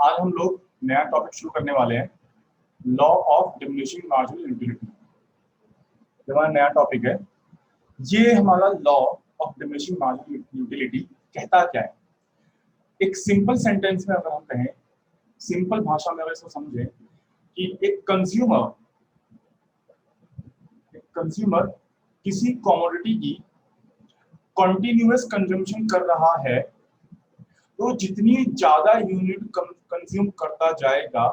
आज हम लोग नया टॉपिक शुरू करने वाले हैं, law of diminishing marginal utility. हमारा नया टॉपिक है, ये हमारा law of diminishing marginal utility कहता क्या है। एक सिंपल सेंटेंस में अगर हम कहें, सिंपल भाषा में अगर इसको समझें कि एक कंज्यूमर किसी कमोडिटी की कॉन्टिन्यूअस कंजम्पशन कर रहा है, तो जितनी ज्यादा यूनिट कंज्यूम करता जाएगा,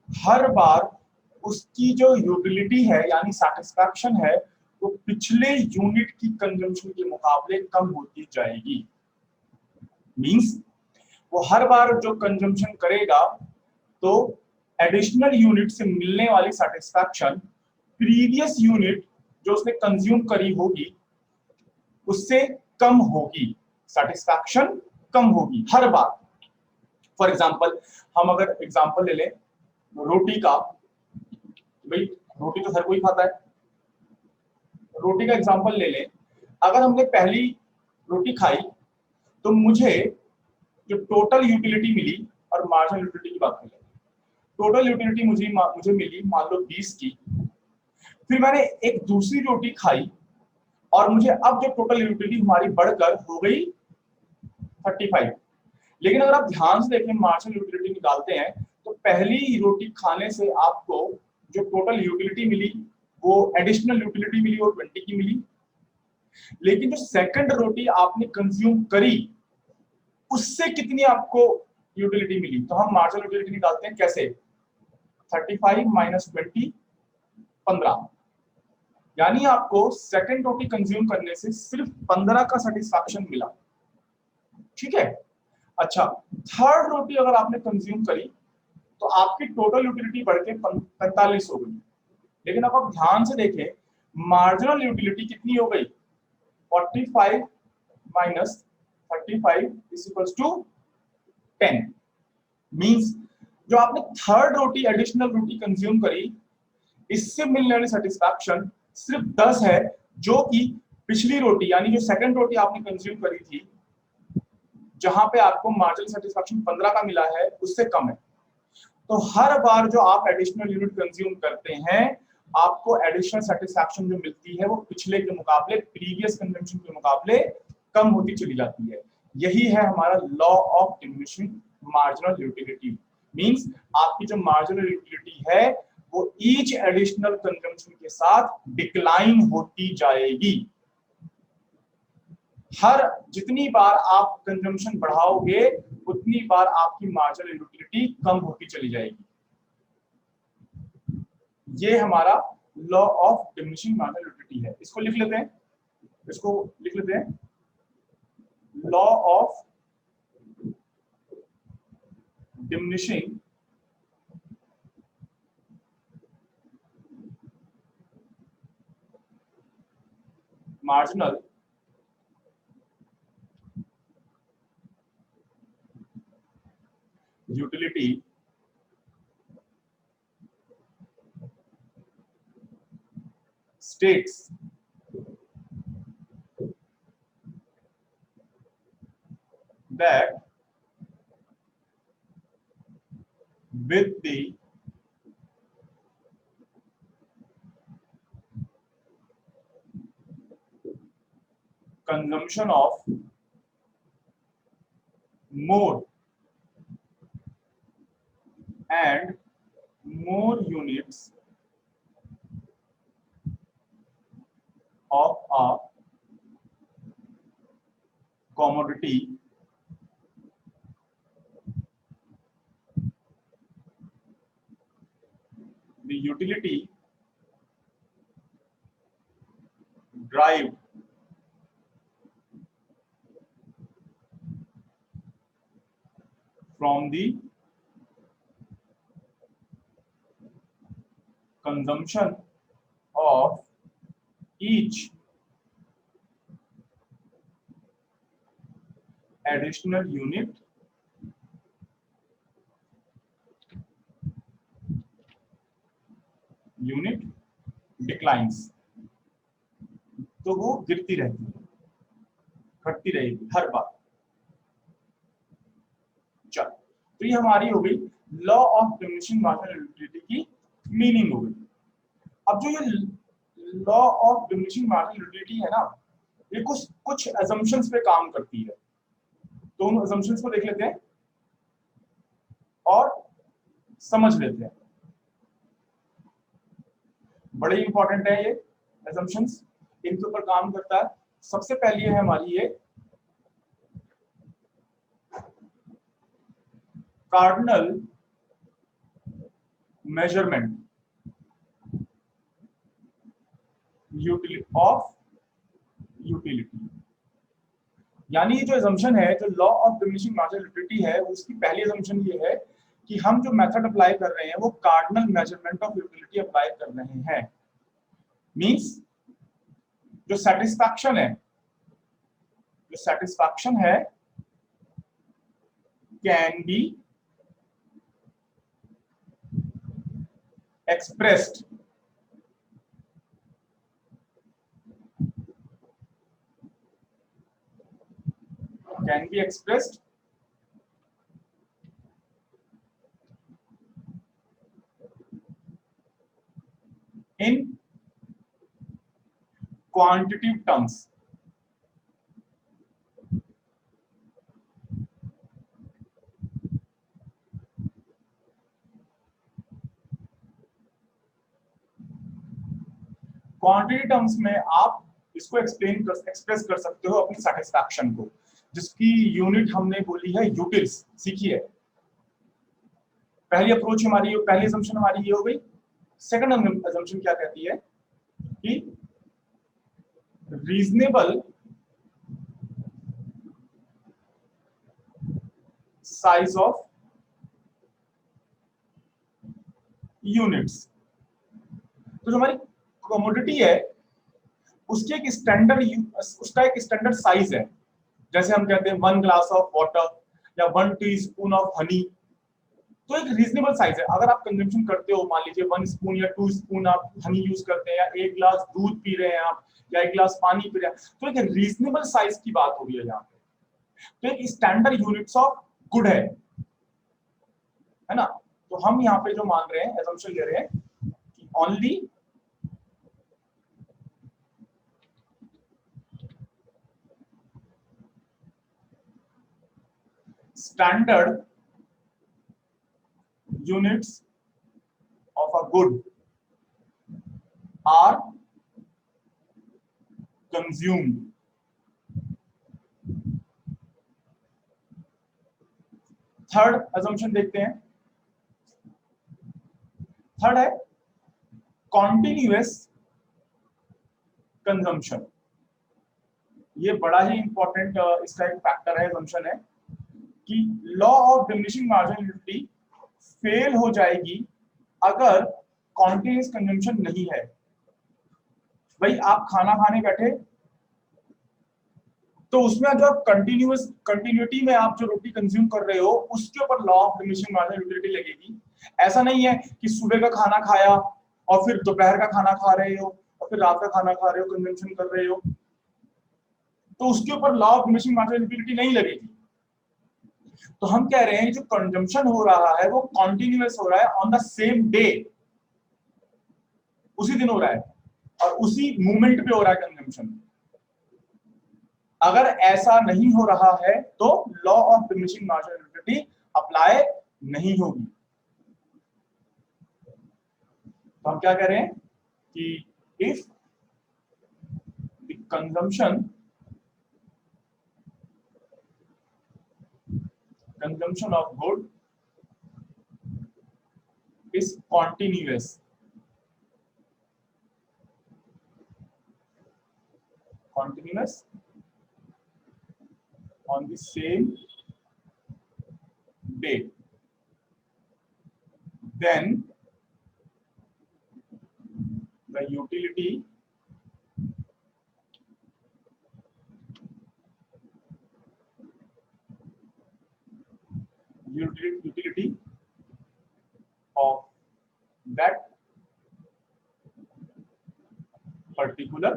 हर बार उसकी जो यूटिलिटी है यानी सेटिस्फैक्शन है वो पिछले यूनिट की कंजम्पशन के मुकाबले कम होती जाएगी। मींस वो हर बार जो कंजम्पशन करेगा तो एडिशनल यूनिट से मिलने वाली सेटिस्फैक्शन प्रीवियस यूनिट जो उसने कंज्यूम करी होगी उससे कम होगी, सेटिस्फैक्शन कम होगी हर बार। फॉर एग्जाम्पल, हम अगर एग्जाम्पल ले लें रोटी का, भाई रोटी तो हर कोई खाता है, रोटी का एग्जाम्पल ले लें। अगर हमने पहली रोटी खाई तो मुझे जो टोटल यूटिलिटी मिली, और मार्जिनल यूटिलिटी की बात करें, टोटल यूटिलिटी मुझे मिली मान लो 20 की। फिर मैंने एक दूसरी रोटी खाई और मुझे अब जो टोटल यूटिलिटी हमारी बढ़कर हो गई 35। लेकिन अगर आप ध्यान से देखें, मार्जिनल यूटिलिटी निकालते हैं तो पहली रोटी खाने से आपको जो टोटल यूटिलिटी मिली वो एडिशनल यूटिलिटी मिली और 20 की मिली। लेकिन जो सेकंड रोटी आपने कंज्यूम करी उससे कितनी आपको यूटिलिटी मिली, तो हम मार्जिनल यूटिलिटी निकालते हैं कैसे, 35 माइनस 20 15। यानी आपको सेकंड रोटी कंज्यूम करने से सिर्फ 15 का सेटिस्फैक्शन मिला। ठीक है, अच्छा थर्ड रोटी अगर आपने कंज्यूम करी तो आपकी टोटल यूटिलिटी बढ़ के 45 हो गई। लेकिन अब आप ध्यान से देखें, मार्जिनल यूटिलिटी कितनी हो गई, 45 minus 35 is equals to 10। Means जो आपने थर्ड रोटी एडिशनल रोटी कंज्यूम करी इससे मिलने वाली सेटिस्फैक्शन सिर्फ 10 है, जो कि पिछली रोटी यानी जो सेकंड रोटी आपने कंज्यूम करी थी जहां पे आपको मार्जिनल सेटिस्फैक्शन 15 का मिला है उससे कम है। तो हर बार जो आप एडिशनल यूनिट कंज्यूम करते हैं आपको एडिशनल सेटिस्फैक्शन जो मिलती है वो पिछले के मुकाबले, प्रीवियस कंजम्पशन के मुकाबले कम होती चली जाती है। यही है हमारा law of diminishing marginal utility. Means आपकी जो मार्जिनल यूटिलिटी है वो ईच एडिशनल कंजम्पशन के साथ डिक्लाइन होती जाएगी। हर जितनी बार आप कंजम्पशन बढ़ाओगे उतनी बार आपकी मार्जिनल यूटिलिटी कम होती चली जाएगी। ये हमारा law of diminishing marginal utility है। इसको लिख लेते हैं, law of diminishing marginal utility states that with the consumption of more and more units of a commodity, the utility derived from the consumption of each additional unit declines। तो वो गिरती रहती है, घटती रहेगी हर बार। चलो तो ये हमारी हो गई law of diminishing marginal utility की मीनिंग हो गई। अब जो ये law of diminishing marginal utility है ना, ये कुछ assumptions पे काम करती है। तो उन assumptions को देख लेते हैं और समझ लेते हैं। बड़े इंपॉर्टेंट है ये assumptions, इनके ऊपर काम करता है। सबसे पहली है हमारी ये cardinal measurement utility of utility. यानी जो assumption है, जो law of diminishing marginal utility है, उसकी पहली assumption ये है कि हम जो मेथड अप्लाई कर रहे हैं वो cardinal measurement of utility apply कर रहे हैं। मींस जो सेटिस्फैक्शन है can be expressed in quantitative terms। Quantity terms में आप इसको एक्सप्रेस कर सकते हो अपनी सेटिस्फैक्शन को, जिसकी यूनिट हमने बोली है यूटिल्स। सीखिए, पहली अप्रोच हमारी, पहली assumption हमारी ये हो गई। सेकंड assumption क्या कहती है कि रीजनेबल साइज ऑफ यूनिट्स। तो जो हमारी कमोडिटी है उसकी एक उसका एक स्टैंडर्ड साइज है। जैसे हम कहते हैं 1 ग्लास ऑफ वाटर या 1 टीस्पून ऑफ हनी, तो एक रीजनेबल साइज है। अगर आप कंजम्पशन करते हो, मान लीजिए 1 स्पून या 2 स्पून आप हनी यूज करते हैं, या 1 ग्लास दूध पी रहे हैं आप, या 1 ग्लास पानी पी रहे हैं, तो एक रीजनेबल साइज की बात हो रही है यहाँ पे। तो एक स्टैंडर्ड यूनिट्स ऑफ गुड है ना। तो हम यहाँ पे जो मान रहे हैं, assumption ले रहे हैं कि only standard units of a good are consumed। Third assumption देखते हैं। थर्ड है कॉन्टिन्यूअस कंजम्पशन। ये बड़ा ही इंपॉर्टेंट इसका एक फैक्टर है, assumption है कि law of diminishing marginal utility fail हो जाएगी अगर कॉन्टिन्यूअस कंजम्पशन नहीं है। भाई आप खाना खाने बैठे तो उसमें जो कंटिन्यूटी में आप जो रोटी कंज्यूम कर रहे हो उसके ऊपर law of diminishing marginal utility लगेगी। ऐसा नहीं है कि सुबह का खाना खाया और फिर दोपहर का खाना खा रहे हो और फिर रात का खाना खा रहे हो, कंजम्पशन कर रहे हो, तो उसके ऊपर law of diminishing marginal utility नहीं लगेगी। तो हम कह रहे हैं जो कंजम्पशन हो रहा है वो कॉन्टिन्यूअस हो रहा है, ऑन द सेम डे, उसी दिन हो रहा है और उसी मोमेंट पे हो रहा है कंजम्पशन। अगर ऐसा नहीं हो रहा है तो law of diminishing marginal utility apply नहीं होगी। तो हम क्या कह रहे हैं कि if the consumption of good is continuous on the same day, then the utility of that particular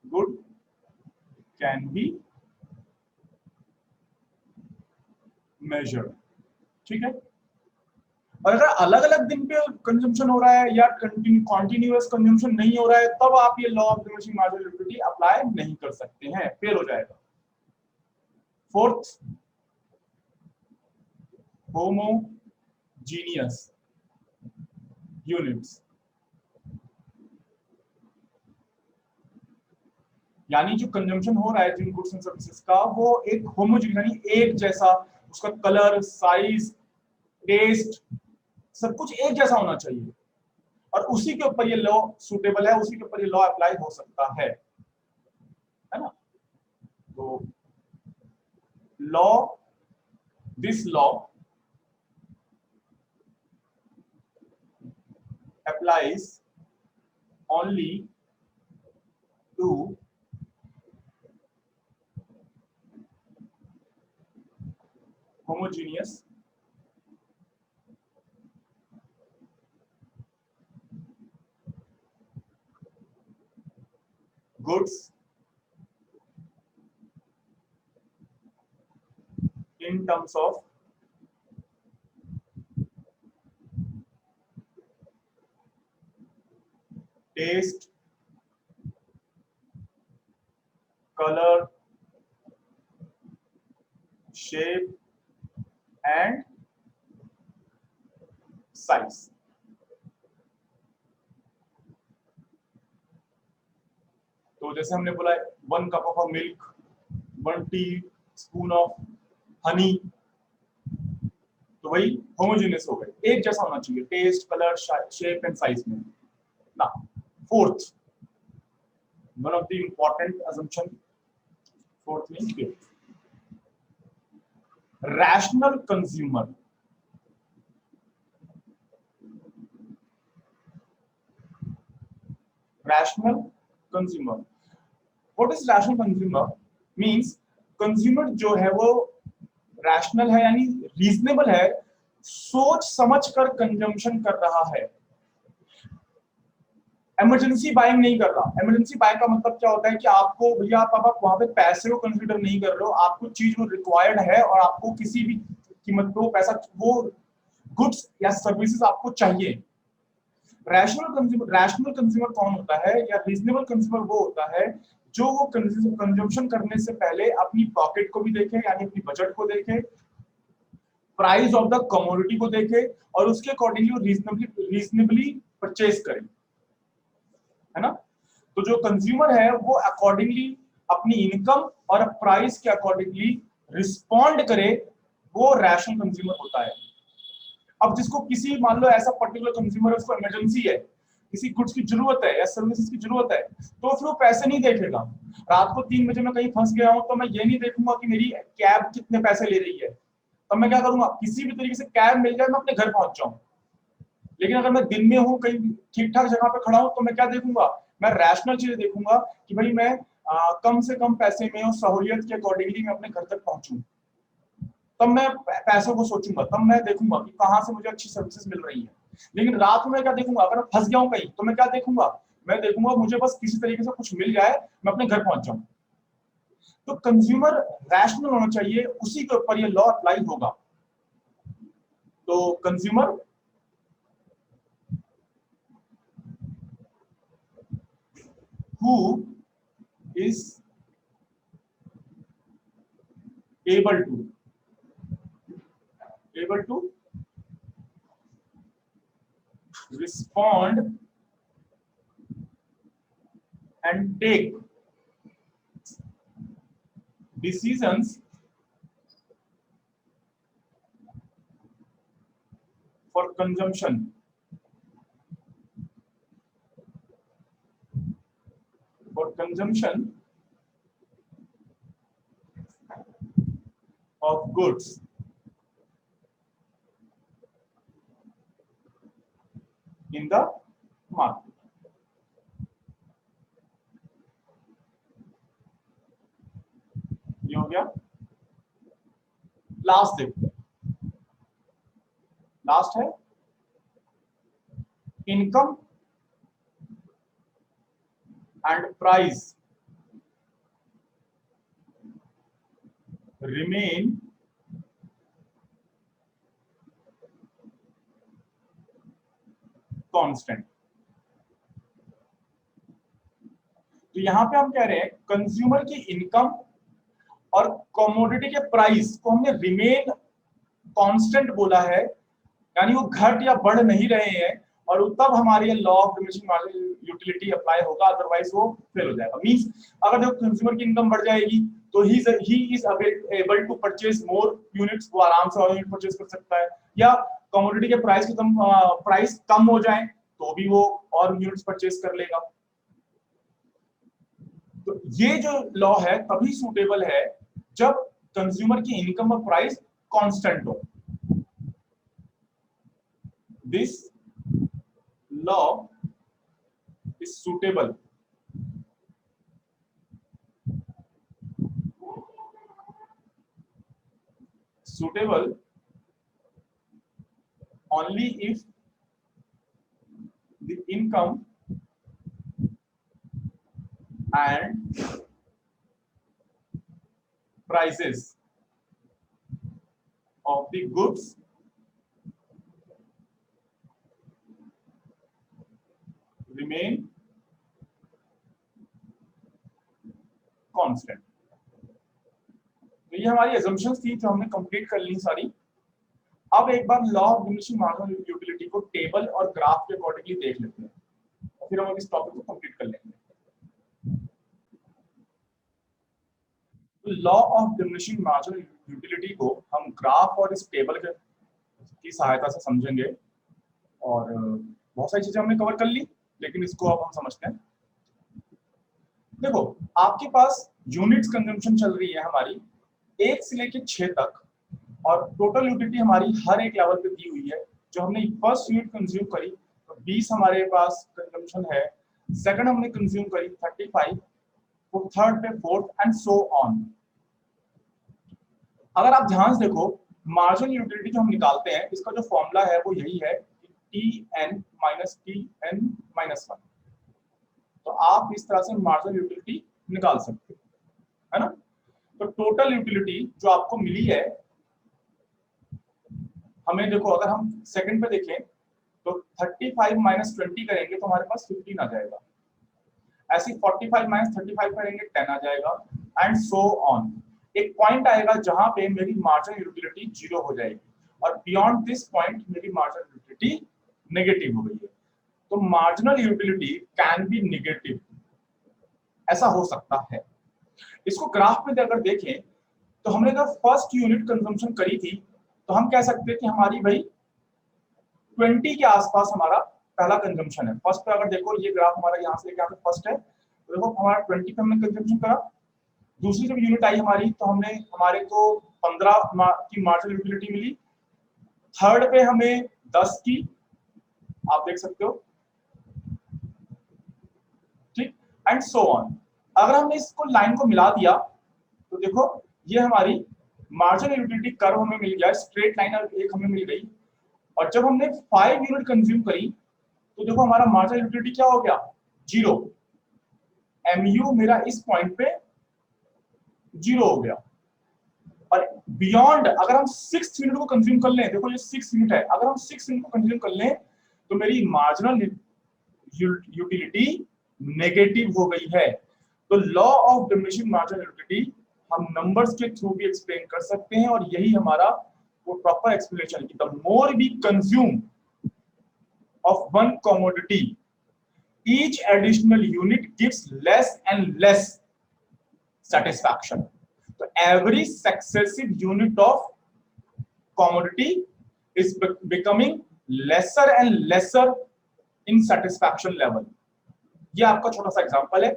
good can be measured. ठीक है, और अगर अलग अलग दिन पे कंजम्पशन हो रहा है या कॉन्टिन्यूअस कंजम्पशन नहीं हो रहा है, तब आप ये law of diminishing marginal liquidity apply नहीं कर सकते हैं, फेल हो जाएगा। फोर्थ, होमोजीनियस यूनिट्स, यानी जो कंजम्पशन हो रहा है जिन गुड्स एंड सर्विसेज का, वो एक होमोजीनियस यानी एक जैसा, उसका कलर, साइज, टेस्ट, सब कुछ एक जैसा होना चाहिए, और उसी के ऊपर ये लॉ सूटेबल है, उसी के ऊपर ये लॉ अप्लाई हो सकता है ना। तो law, this law applies only to homogeneous goods in terms of taste, color, shape and size। तो जैसे हमने बोला 1 cup of milk, 1 teaspoon of honey, तो वही होमोजेनियस हो गए, एक जैसा होना चाहिए taste, colour, shape and size में ना। Fourth, one of the important assumption, fourth mean rational consumer. Rational consumer, what is rational consumer? Means consumer जो है वो रैशनल है, यानी रीजनेबल है, सोच समझ कर कंजम्पशन कर रहा है, इमरजेंसी बाइंग नहीं कर रहा। इमरजेंसी बाइंग का मतलब क्या होता है कि आपको भैया आप वहां पे पैसे को कंसीडर नहीं कर रहे हो, आपको चीज वो रिक्वायर्ड है और आपको किसी भी कीमत पे वो पैसा, वो गुड्स या सर्विसेज आपको चाहिए। रैशनल कंज्यूमर कौन होता है, या रीजनेबल कंज्यूमर वो होता है जो वो कंजम्पशन करने से पहले अपनी पॉकेट को भी देखे, यानी अपनी बजट को देखे, प्राइस ऑफ द कमोडिटी को देखे, और उसके अकॉर्डिंगली रीजनेबली परचेज करे, है ना। तो जो कंज्यूमर है वो अकॉर्डिंगली अपनी इनकम और प्राइस के अकॉर्डिंगली रिस्पॉन्ड करे, वो रैशनल कंज्यूमर होता है। अब जिसको किसी, मान लो ऐसा पर्टिकुलर कंज्यूमर है, उसको इमरजेंसी है, किसी गुड्स की जरूरत है या सर्विसेज की जरूरत है, तो फिर वो पैसे नहीं देखेगा। रात को 3 बजे मैं कहीं फंस गया हूं, तो मैं ये नहीं देखूंगा कि मेरी कैब कितने पैसे ले रही है, तब मैं क्या करूंगा, किसी भी तरीके से कैब मिल जाए, मैं अपने घर पहुंच जाऊं। लेकिन अगर मैं दिन में हूँ, कहीं ठीक ठाक जगह पे खड़ा हूँ, तो मैं क्या देखूंगा, मैं रैशनल चीजें देखूंगा कि भाई मैं कम से कम पैसे में और सहूलियत के अकॉर्डिंगली मैं अपने घर तक पहुंचूं, तब मैं पैसों को सोचूंगा, तब मैं देखूंगा कि कहाँ से मुझे अच्छी सर्विसेज मिल रही है। लेकिन रात में क्या देखूंगा, अगर मैं फंस गया हूँ कहीं, तो मैं क्या देखूंगा, मैं देखूंगा मुझे बस किसी तरीके से कुछ मिल जाए, मैं अपने घर पहुंच जाऊं। तो कंज्यूमर रैशनल होना चाहिए, उसी के ऊपर ये लॉ अप्लाई होगा। तो consumer who is able to respond and take decisions for consumption of goods in the market। ये हो गया। लास्ट देखते हैं, लास्ट है income and price remain constant. तो यहां पे हम कह रहे हैं कंज्यूमर की इनकम और कमोडिटी के प्राइस को हमने रिमेन कांस्टेंट बोला है, यानी वो घट या बढ़ नहीं रहे हैं, और तब हमारे law of diminishing marginal utility apply होगा, अदरवाइज वो फेल हो जाएगा। मींस अगर देखो कंज्यूमर की इनकम बढ़ जाएगी तो ही is able to purchase more units, वो आराम से और यूनिट परचेज कर सकता है, या कमोडिटी के प्राइस कम हो जाए तो भी वो और यूनिट्स परचेज कर लेगा। तो ये जो लॉ है तभी सूटेबल है जब कंज्यूमर की इनकम और प्राइस कांस्टेंट हो। This law is suitable only if the income and prices of the goods remain constant। तो ये हमारी assumptions थी जो हमने कंप्लीट कर ली सारी। अब एक बार law of diminishing marginal utility को टेबल और ग्राफ के अकॉर्डिंगली देख लेते हैं, और फिर हम इस टॉपिक को कंप्लीट कर लेंगे। Law of diminishing marginal utility को हम ग्राफ और इस टेबल की सहायता से समझेंगे, और बहुत सारी चीजें हमने कवर कर ली, लेकिन इसको अब हम समझते हैं। देखो आपके पास यूनिट्स कंजम्पशन चल रही है हमारी 1 से लेके 6 तक, और टोटल यूटिलिटी हमारी हर एक लेवल पे दी हुई है। जो हमने फर्स्ट यूनिट कंज्यूम करी तो 20 हमारे पास कंजम्पशन है, सेकंड हमने कंज्यूम करी 35, थर्ड पे 4th एंड सो ऑन। अगर आप ध्यान से देखो मार्जिनल यूटिलिटी जो हम निकालते हैं इसका जो फॉर्मूला है वो यही है Tn माइनस Tn माइनस 1। तो आप इस तरह से मार्जिनल यूटिलिटी निकाल सकते हो, है ना। तो टोटल यूटिलिटी जो आपको मिली है हमें, देखो अगर हम सेकंड पे देखें तो 35 माइनस 20 करेंगे तो हमारे पास 15 आ जाएगा, ऐसे 45 माइनस 35 करेंगे 10 आ जाएगा, एंड सो ऑन। एक पॉइंट आएगा जहां पे मेरी मार्जिनल यूटिलिटी 0 हो जाएगी, और बियॉन्ड दिस पॉइंट मेरी मार्जिनल यूटिलिटी नेगेटिव हो गई है। तो marginal utility can be negative, ऐसा हो सकता है। इसको ग्राफ में अगर देखें तो हमने जब फर्स्ट यूनिट कंजम्पशन करी थी तो हम कह सकते हैं कि हमारी भाई 20 के आसपास हमारा पहला कंजम्पशन है। फर्स्ट पे अगर देखो ये ग्राफ हमारा यहाँ से लेके यहाँ पे फर्स्ट है, तो देखो हमारा 20 पे हमने कंजम्पशन करा। दूसरी जब यूनिट आई हमारी तो हमारे को 15 की मार्जिनल यूटिलिटी मिली। थर्ड पे हमें 10 की, आप देख सकते हो, ठीक, एंड सो ऑन। अगर हमने इसको लाइन को मिला दिया तो देखो ये हमारी मार्जिनल यूटिलिटी कर्व हमें मिल गया, स्ट्रेट लाइन एक हमें मिल गई। और जब हमने 5 यूनिट कंज्यूम करी तो देखो हमारा मार्जिनल यूटिलिटी क्या हो गया, 0। MU मेरा इस पॉइंट पे 0 हो गया। और बियॉन्ड अगर हम 6 यूनिट को कंज्यूम कर लें, देखो ये 6 यूनिट है, अगर हम 6 यूनिट को कंज्यूम कर लें तो मेरी मार्जिनल यूटिलिटी नेगेटिव हो गई है। तो law of diminishing marginal utility हम नंबर्स के थ्रू भी एक्सप्लेन कर सकते हैं, और यही हमारा वो प्रॉपर एक्सप्लेनेशन है कि the more we consume of one commodity each additional unit gives less and less satisfaction. So every successive unit of commodity is becoming lesser and lesser in satisfaction level. ये आपका छोटा सा example है।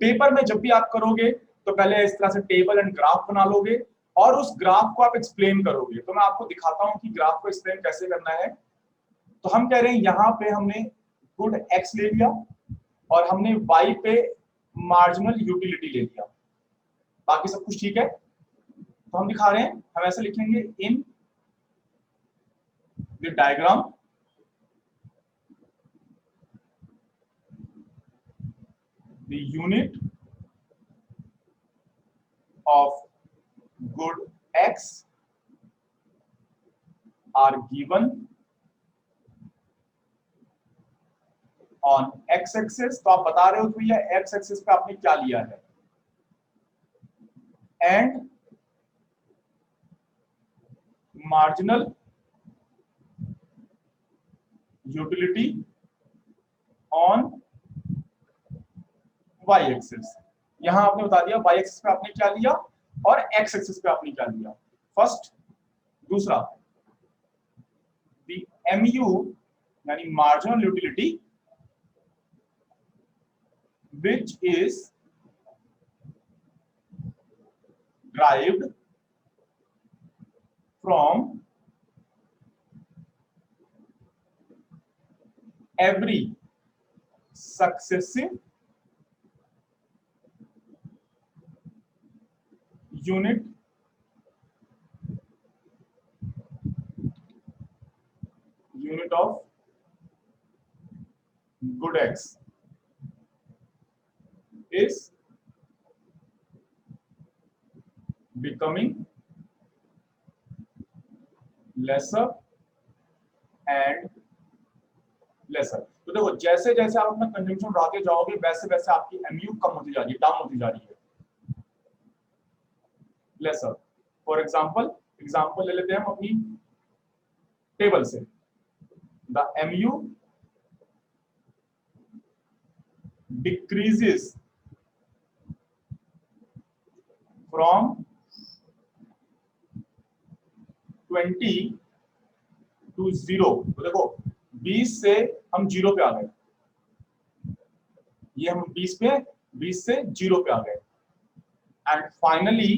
Paper में जब भी आप करोगे तो पहले इस तरह से टेबल एंड ग्राफ बना लोगे, और उस ग्राफ को आप एक्सप्लेन करोगे। तो मैं आपको दिखाता हूं कि ग्राफ को एक्सप्लेन कैसे करना है। तो हम कह रहे हैं यहाँ पे हमने गुड एक्स ले लिया और हमने y पे मार्जिनल यूटिलिटी ले लिया, बाकी सब कुछ ठीक है। तो हम दिखा रहे हैं, हम ऐसे लिखेंगे in the diagram the unit of good x are given on x axis, तो आप बता रहे हो कि भैया एक्स एक्सिस पे आपने क्या लिया है, and marginal utility on y axis. यहां आपने बता दिया वाई एक्सिस पे आपने क्या लिया और एक्स एक्सिस पे आपने क्या लिया, फर्स्ट। दूसरा, द एमयू यानी marginal utility which is derived from every successive unit of good x is becoming lesser and lesser। तो देखो जैसे जैसे आप अपना कंजम्पशन बढ़ाते जाओगे वैसे वैसे आपकी एमयू कम होती जा रही है, डाउन होती जा रही है, लेसर। फॉर एग्जांपल ले लेते हैं हम अपनी टेबल से, the MU decreases from 20 to 0। तो देखो 20 से हम 0 पे आ गए, ये हम 20 से 0 पे आ गए, and finally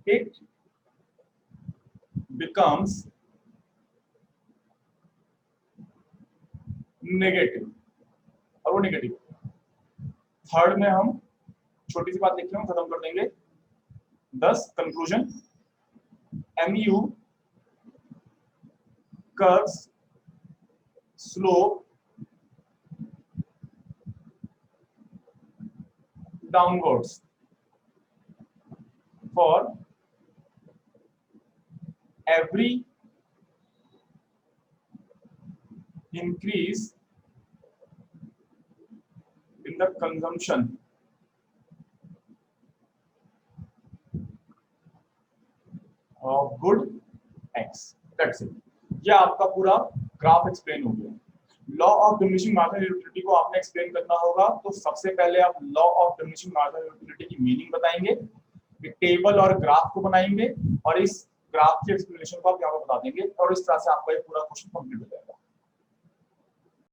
it becomes negative, और वो नेगेटिव। थर्ड में हम छोटी सी बात लिख रहे हैं, खत्म कर देंगे। thus conclusion, mu curves slope downwards for every increase in the consumption of good x। That's it। ये आपका पूरा ग्राफ एक्सप्लेन हो गया। Law of diminishing marginal utility को आपने एक्सप्लेन करना होगा, तो सबसे पहले आप law of diminishing marginal utility की मीनिंग बताएंगे, टेबल और ग्राफ को बनाएंगे, और इस ग्राफ की एक्सप्लेनेशन को आप यहाँ पर बता देंगे, और इस तरह से आपका ये पूरा क्वेश्चन कंप्लीट हो जाएगा।